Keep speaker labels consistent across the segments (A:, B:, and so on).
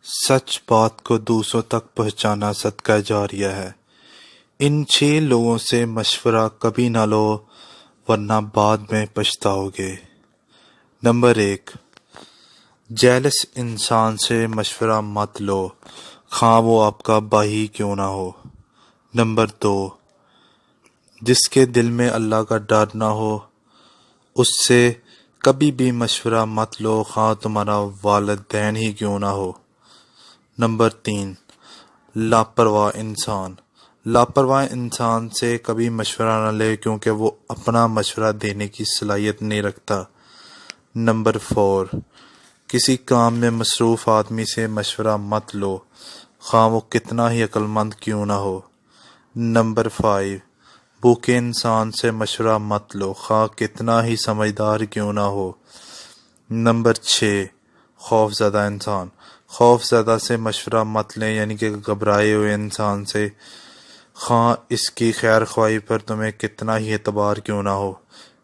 A: سچ بات کو دوسروں تک پہنچانا صدقہ جاریہ ہے۔ ان 6 لوگوں سے مشورہ کبھی نہ لو ورنہ بعد میں پچھتاؤ گے۔ نمبر 1، جیلس انسان سے مشورہ مت لو، خواہ وہ آپ کا بھائی کیوں نہ ہو۔ نمبر 2، جس کے دل میں اللہ کا ڈر نہ ہو اس سے کبھی بھی مشورہ مت لو، خواہ تمہارا والد ہی کیوں نہ ہو۔ نمبر 3، لاپرواہ انسان سے کبھی مشورہ نہ لے کیونکہ وہ اپنا مشورہ دینے کی صلاحیت نہیں رکھتا۔ نمبر 4، کسی کام میں مصروف آدمی سے مشورہ مت لو، خواہ وہ کتنا ہی عقل مند کیوں نہ ہو۔ نمبر 5، بھوکے انسان سے مشورہ مت لو، خواہ کتنا ہی سمجھدار کیوں نہ ہو۔ نمبر 6، خوف زدہ سے مشورہ مت لیں، یعنی کہ گھبرائے ہوئے انسان سے، خواہ اس کی خیر خواہی پر تمہیں کتنا ہی اعتبار کیوں نہ ہو۔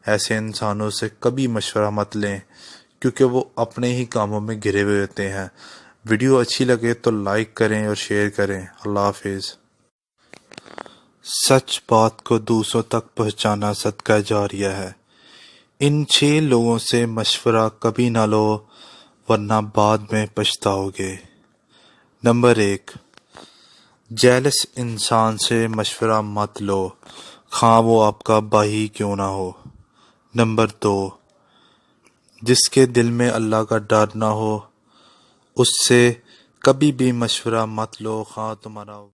A: ایسے انسانوں سے کبھی مشورہ مت لیں کیونکہ وہ اپنے ہی کاموں میں گھرے ہوئے ہوتے ہیں۔ ویڈیو اچھی لگے تو لائک کریں اور شیئر کریں۔ اللہ حافظ۔ سچ بات کو دوسروں تک پہنچانا صدقہ جاریہ ہے۔ ان 6 لوگوں سے مشورہ کبھی نہ لو ورنہ بعد میں پچھتاؤ گے۔ نمبر 1، جیلس انسان سے مشورہ مت لو، خواہ وہ آپ کا بھائی کیوں نہ ہو۔ نمبر 2، جس کے دل میں اللہ کا ڈر نہ ہو اس سے کبھی بھی مشورہ مت لو، خواہ تمہارا